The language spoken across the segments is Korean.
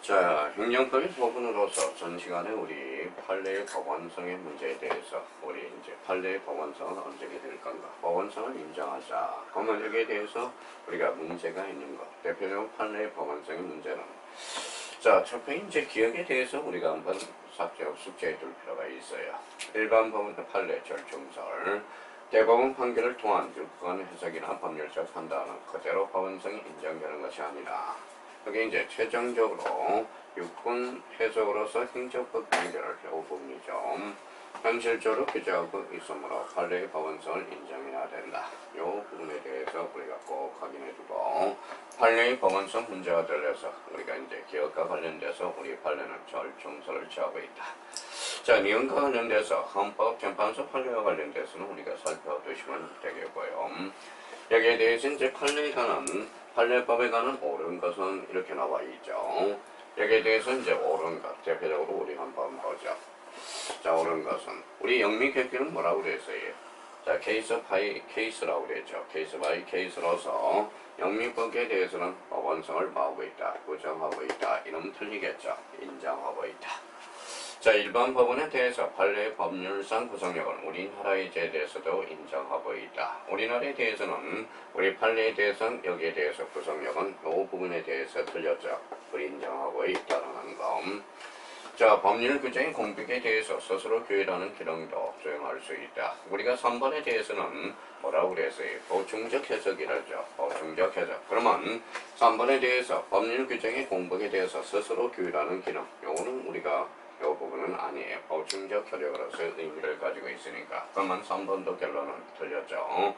자, 행정법의 부분으로서 전 시간에 우리 판례의 법원성의 문제에 대해서 우리 이제 판례의 법원성은 언제게 될 건가? 법원성을 인정하자. 그러면 여기에 대해서 우리가 문제가 있는 것. 대표적으로 판례의 법원성의 문제는 자, 첫째 이제 기억에 대해서 우리가 한번 숙제해 둘 필요가 있어요. 일반 법원 판례 절충설 대법원 판결을 통한 유권 해석이나 법률적 판단은 그대로 법원성이 인정되는 것이 아니라 그게 이제 최종적으로 유권 해석으로서 행정법 판결을 요 부분이죠. 현실적으로 규정하고 있으므로 판례의 법원성을 인정해야 된다. 이 부분에 대해서 우리가 꼭 확인해두고 판례의 법원성 문제가 들려서 우리가 이제 기억과 관련돼서 우리 판례는 절충설을 취하고 있다. 자, 내용과 관련돼서 헌법 재판소 판례와 관련돼서는 우리가 살펴두시면 되겠고요. 여기에 대해서 이제 판례법에 관한 옳은 것은 이렇게 나와 있죠. 여기에 대해서 이제 옳은 것 대표적으로 우리 한번 보죠. 자, 옳은 것은 우리 영미개혁기는 뭐라고 그랬어요? 자, 케이스 바이 케이스라고 그랬죠. 케이스 바이 케이스로서 영미법에 대해서는 법원성을 뭐하고 있다, 부정하고 있다. 이러면 틀리겠죠. 인정하고 있다. 자, 일반 법원에 대해서 판례의 법률상 구성력은 우리나라에 대해서도 인정하고 있다. 우리나라에 대해서는 우리 판례에 대해서는 여기에 대해서 구성력은 이 부분에 대해서 틀렸죠. 우리 인정하고 있다는 거. 자, 법률 규정의 공백에 대해서 스스로 규율하는 기능도 수행할 수 있다. 우리가 3번에 대해서는 뭐라고 그랬어요? 보충적 해석이라죠. 보충적 해석. 그러면 3번에 대해서 법률 규정의 공백에 대해서 스스로 규율하는 기능. 요거는 우리가 이 부분은 아니에요. 보충적 효력으로서 의미를 가지고 있으니까. 그러면 3번도 결론은 틀렸죠.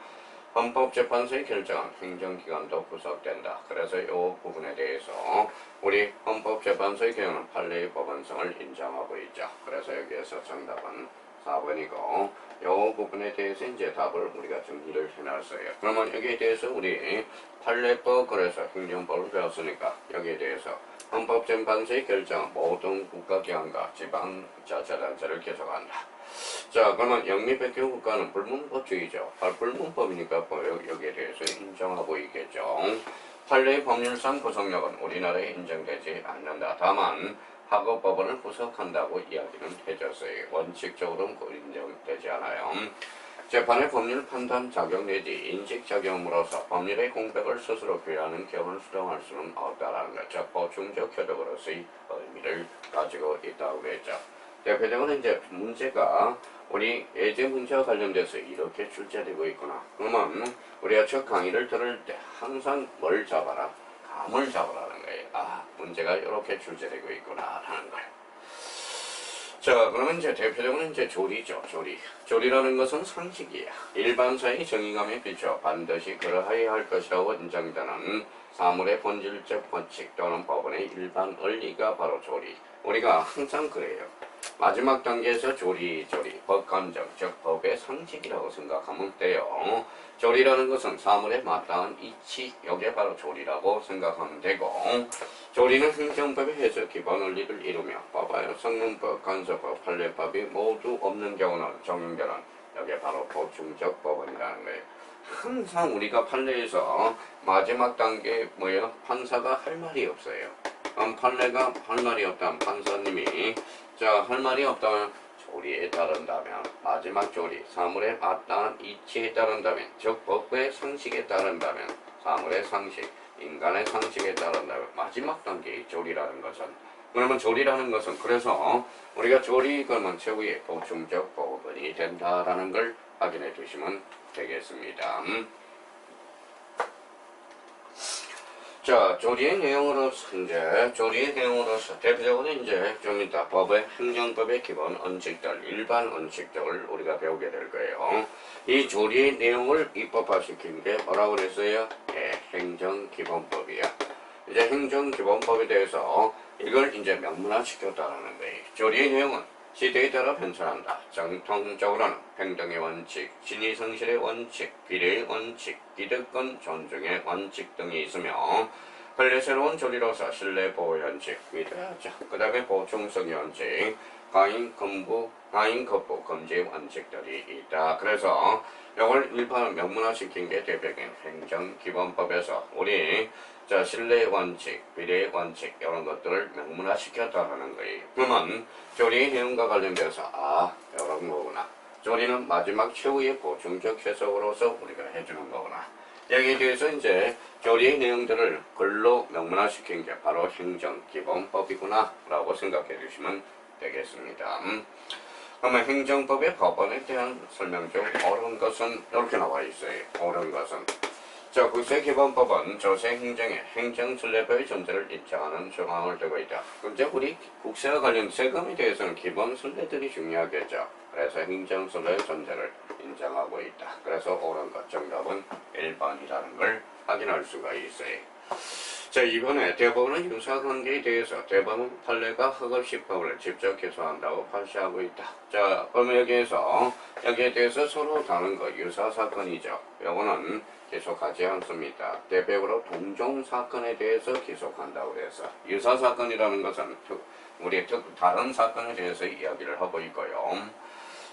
헌법재판소의 결정은 행정기관도 구속된다. 그래서 이 부분에 대해서 우리 헌법재판소의 경우는 판례의 법원성을 인정하고 있죠. 그래서 여기에서 정답은 4번이고 이 부분에 대해서 이제 답을 우리가 정리를 해놨어요. 그러면 여기에 대해서 우리 판례법 그래서 행정법을 배웠으니까 여기에 대해서 헌법재판소의 결정은 모든 국가기관과 지방자치단체를 개정한다. 자, 그러면 영미백교 국가는 불문법주의죠. 불문법이니까 여기에 대해서 인정하고 있겠죠. 판례의 법률상 구속력은 우리나라에 인정되지 않는다. 다만 하급법원을 구속한다고 이야기는 해줬어요. 원칙적으로는 인정되지 않아요. 재판의 법률 판단 작용 내지 인식 작용으로서 법률의 공백을 스스로 규율하는 기업을 수정할 수는 없다라는 거죠. 보충적 효력으로서의 의미를 가지고 있다고 했죠. 대표적으로 이제 문제가 우리 예제 문제와 관련돼서 이렇게 출제되고 있구나. 그러면 우리가 첫 강의를 들을 때 항상 뭘 잡아라? 감을 잡아라는 거예요. 아, 문제가 이렇게 출제되고 있구나 하는 거예요. 자, 그러면 이제 대표적으로 이제 조리죠. 조리라는 것은 상식이야. 일반사의 정의감에 비춰 반드시 그러하여야 할 것이라고 인정되는 사물의 본질적 원칙 또는 법원의 일반 원리가 바로 조리. 우리가 항상 그래요. 마지막 단계에서 조리, 법감정, 즉 법의 상식이라고 생각하면 돼요. 조리라는 것은 사물에 마땅한 이치, 이게 바로 조리라고 생각하면 되고, 조리는 행정법의 해석 기본 원리를 이루며 법의 성문법, 간섭법, 판례법이 모두 없는 경우는 적용되는 이게 바로 보충적 법원이라는 거예요. 항상 우리가 판례에서 마지막 단계 뭐예요? 판사가 할 말이 없어요. 판례가 할 말이 없다면 판사님이 할 말이 없다면 조리에 따른다면 마지막 조리 사물의 마땅한 이치에 따른다면 즉 법의 상식에 따른다면 사물의 상식 인간의 상식에 따른다면 마지막 단계의 조리라는 것은 그러면 조리라는 것은 그래서 우리가 조리 그러면 최후의 보충적 법원이 된다라는 걸 확인해 두시면 되겠습니다. 자, 조리의 내용으로서 대표적으로 이제 좀 이따 법의 행정법의 기본 원칙들, 일반 원칙들을 우리가 배우게 될 거예요. 이 조리의 내용을 입법화시킨 게 뭐라고 그랬어요? 행정기본법이야. 이제 행정기본법에 대해서 이걸 이제 명문화시켰다라는 거예요. 조리의 내용은 시대에 따라 변천한다. 정통적으로는 평등의 원칙, 신의성실의 원칙, 비례의 원칙, 기득권 존중의 원칙 등이 있으며 판례 새로운 조리로서 신뢰보호현직 위대하죠. 그 다음에 보충성현직, 가인, 거부, 금지 원칙들이 있다. 그래서 이걸 일반 명문화시킨 게 대표적인 행정기본법에서 우리 신뢰원칙, 비례원칙 이런 것들을 명문화시켰다라는 거예요. 그러면 조리 내용과 관련돼서 이런 거구나. 조리는 마지막 최후의 보충적 해석으로서 우리가 해주는 거구나. 여기에 대해서 이제 조리의 내용들을 글로 명문화시킨 게 바로 행정기본법이구나 라고 생각해 주시면 되겠습니다. 그러면 행정법의 법원에 대한 설명 중 옳은 것은 이렇게 나와 있어요. 옳은 것은 국세기본법은 조세행정의 행정순례법의 존재를 입증하는 조항을 두고 있다. 이제 우리 국세와 관련 세금에 대해서는 기본 순례들이 중요하겠죠. 그래서 행정순례의 존재를 인정하고 있다. 그래서 옳은 것 정답은 1번이라는 걸 확인할 수가 있어요. 이번에 대법원은 유사관계에 대해서 대법원 판례가 허급시법을 직접 기소한다고 발시하고 있다. 그러면 여기에 대해서 서로 다른 거 유사사건이죠. 요거는 기소하지 않습니다. 대표적으로 동종사건에 대해서 기소한다고 해서 유사사건이라는 것은 우리 다른 사건에 대해서 이야기를 하고 있고요.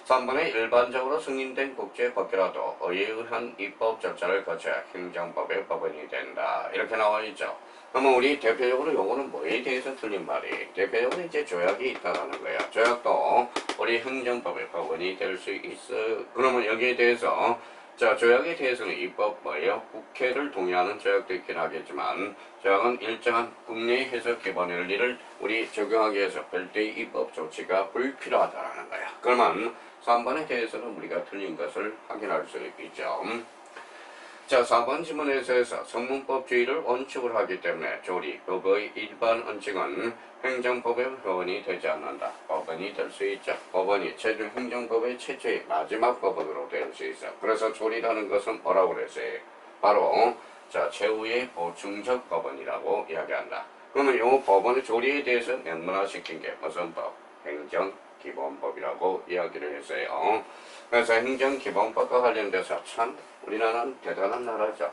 3번에 일반적으로 승인된 국제법이라도 의에 의한 입법 절차를 거쳐야 행정법의 법원이 된다. 이렇게 나와 있죠. 그러면 우리 대표적으로 요거는 뭐에 대해서 틀린 말이 대표적으로 이제 조약이 있다라는 거야. 조약도 우리 행정법의 법원이 될 수 있어. 그러면 여기에 대해서 조약에 대해서는 입법 뭐예요? 국회를 동의하는 조약도 있긴 하겠지만 조약은 일정한 국내 해석 기본 원리를 우리 적용하기 위해서 별도의 입법 조치가 불필요하다라는 거야. 그러면 3번에 대해서는 우리가 틀린 것을 확인할 수 있죠. 4번 지문에서 성문법주의를 원칙으로 하기 때문에 조리법의 일반 원칙은 행정법의 법원이 되지 않는다. 법원이 될 수 있죠. 법원이 최종 행정법의 최초의 마지막 법원으로 될 수 있어. 그래서 조리라는 것은 뭐라고 그랬어요? 바로 최후의 보충적 법원이라고 이야기한다. 그러면 이 법원의 조리에 대해서 명문화시킨 게 무슨 법? 행정기본법이라고 이야기를 했어요. 그래서 행정기본법과 관련돼서 참 우리나라는 대단한 나라죠.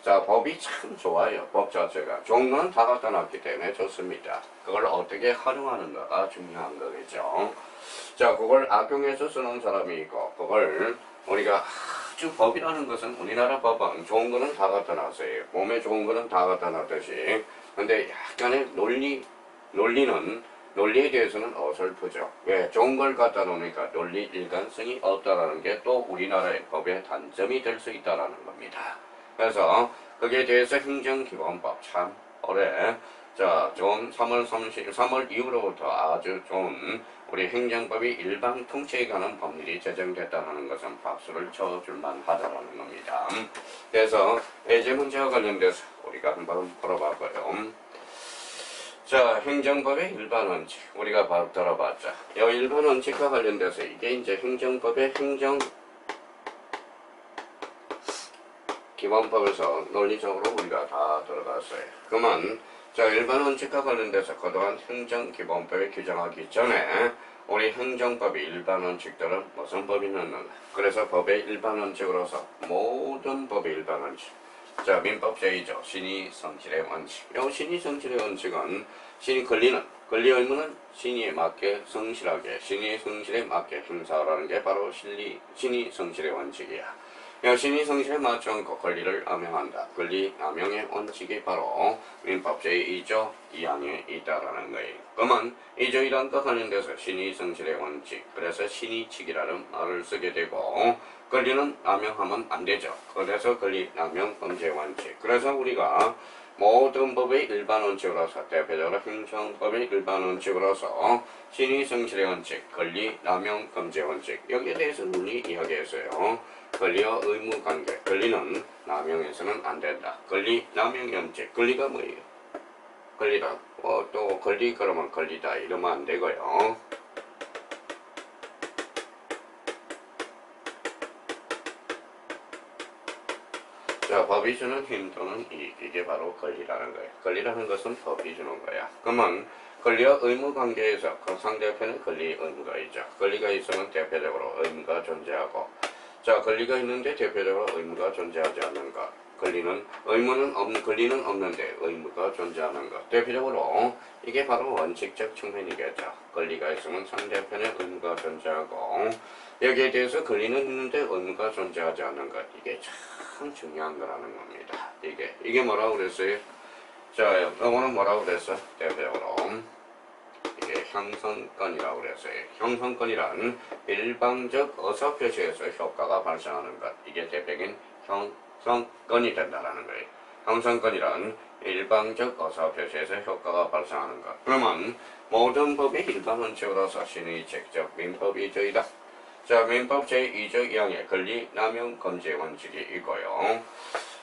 법이 참 좋아요. 법 자체가. 좋은 건 다 갖다 놨기 때문에 좋습니다. 그걸 어떻게 활용하는가가 중요한 거겠죠. 그걸 악용해서 쓰는 사람이 있고, 그걸 우리가 아주 법이라는 것은 우리나라 법은 좋은 거는 다 갖다 놨어요. 몸에 좋은 거는 다 갖다 놨듯이. 근데 약간의 논리에 대해서는 어설프죠. 왜? 좋은 걸 갖다 놓으니까 논리 일관성이 없다라는 게 또 우리나라의 법의 단점이 될 수 있다라는 겁니다. 그래서 거기에 대해서 행정기본법 참 올해 좋은 3월 이후로부터 아주 좋은 우리 행정법이 일반 통치에 관한 법률이 제정됐다는 것은 박수를 쳐줄만 하다라는 겁니다. 그래서 예제 문제와 관련돼서 우리가 한번 풀어봤고요. 행정법의 일반 원칙 우리가 바로 들어봤죠. 이 일반 원칙과 관련돼서 이게 이제 행정법의 기본법에서 논리적으로 우리가 다 들어갔어요. 그러면 일반 원칙과 관련돼서 그동안 행정기본법에 규정하기 전에 우리 행정법의 일반 원칙들은 무슨 법이 있는가? 그래서 법의 일반 원칙으로서 모든 법의 일반 원칙 민법 제2조 신의 성질의 원칙. 이 신의 성질의 원칙은 신의 권리 의무는 신의에 맞게 성실하게 신의 성질에 맞게 행사하라는 게 바로 신의 성질의 원칙이야. 신의 성질에 맞춰 않고 권리를 남용한다. 권리 남용의 원칙이 바로 민법 제2조 2항에 있다라는 거예요. 그러면 2조 1항과 관련돼서 신의 성질의 원칙, 그래서 신의칙이라는 말을 쓰게 되고 권리는 남용하면 안 되죠. 그래서 권리 남용 범죄 원칙. 그래서 우리가 모든 법의 일반 원칙으로서 대표적으로 행정법의 일반 원칙으로서 신의 성질의 원칙, 권리 남용 범죄 원칙 여기에 대해서 논리 이야기했어요. 권리와 의무 관계, 권리는 남용해서는 안 된다. 권리 남용 원칙, 권리가 뭐예요? 권리다. 또 권리 그러면 권리다 이러면 안 되고요. 법이 주는 힘 또는 이익, 이게 바로 권리라는 거예요. 권리라는 것은 법이 주는 거야. 그러면 권리와 의무 관계에서 그 상대편의 권리, 의무가 있죠. 권리가 있으면 대표적으로 의무가 존재하고 권리가 있는데 대표적으로 의무가 존재하지 않는가. 권리는 없는데 의무가 존재하는 것. 대표적으로 이게 바로 원칙적 측면이겠죠. 권리가 있으면 상대편의 의무가 존재하고 여기에 대해서 권리는 있는데 의무가 존재하지 않는 것. 이게 참 중요한 거라는 겁니다. 이게 뭐라고 그랬어요? 자, 영어는 뭐라고 그랬어? 대표적으로 이게 형성권이라고 그랬어요. 형성권이란 일방적 어사 표시에서 효과가 발생하는 것. 이게 대표적인 형성권이 된다는 거예요. 형성권이란 일방적 어사 표시에서 효과가 발생하는 것. 그러면 모든 법의 일반 원칙으로서 신의책적 민법이조이다. 자, 민법 제2조 2항에 권리 남용 금지 원칙이 있고요.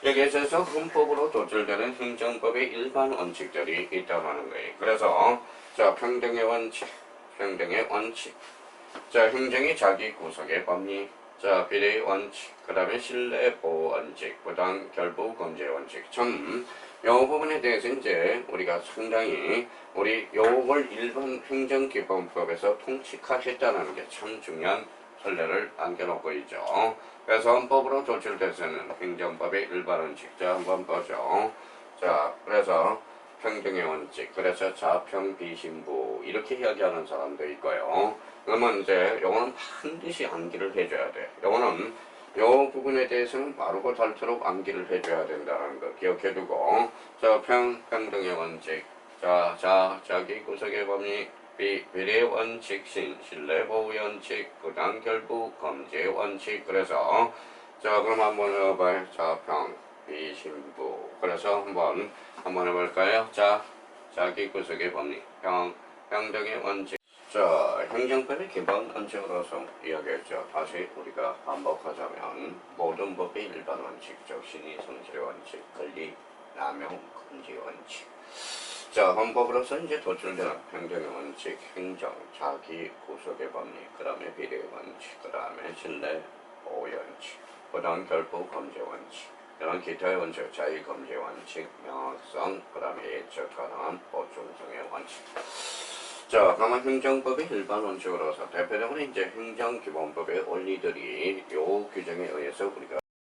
여기에 있어서 헌법으로 도출되는 행정법의 일반 원칙들이 있다는 거예요. 그래서 자, 평등의 원칙. 자, 행정이 자기 구속의 법리. 자, 비례의 원칙. 그 다음에 신뢰 보호 원칙. 부당 결부 금지 원칙. 참, 요 부분에 대해서 이제 우리가 상당히 요걸 일반 행정기본법에서 통치화했다는 게 참 중요한 선례를 안겨놓고 있죠. 그래서 헌법으로 도출돼서는 행정법의 일반 원칙. 자, 한번 보죠. 자, 그래서 평등의 원칙, 그래서 자평 비신부 이렇게 이야기하는 사람도 있고요. 그러면 이제 요거는 반드시 암기를 해줘야 돼. 요거는 요 부분에 대해서는 마르고 닳도록 암기를 해줘야 된다는 거 기억해두고, 자, 평등의 원칙, 자기 구속의 법리, 비례 원칙, 신뢰 보호 원칙, 부당 결부 금지 원칙. 그래서 자, 그럼 한번 해봐요. 자평 비신부. 그래서 한번 해볼까요? 자, 자기 구속의 법리, 평등의 원칙. 자, 행정법의 기본 원칙으로서 이야기했죠. 다시 우리가 반복하자면 모든 법의 일반 원칙, 즉 신의 성질의 원칙, 권리 남용 금지 원칙. 자, 헌법으로서 이제 도출되는 평등의 원칙, 행정, 자기 구속의 법리, 그 다음에 비례 원칙, 그 다음에 신뢰 보호 원칙, 부당 결부 금지 원칙, 이런 기타의 원칙, 자의 금지 원칙, 명확성, 그 다음에 예측 가능한 보충성의 원칙. 자, 그러면 행정법의 일반 원칙으로서 대표적으로 이제 행정기본법의 원리들이 요 규정에 의해서 우리가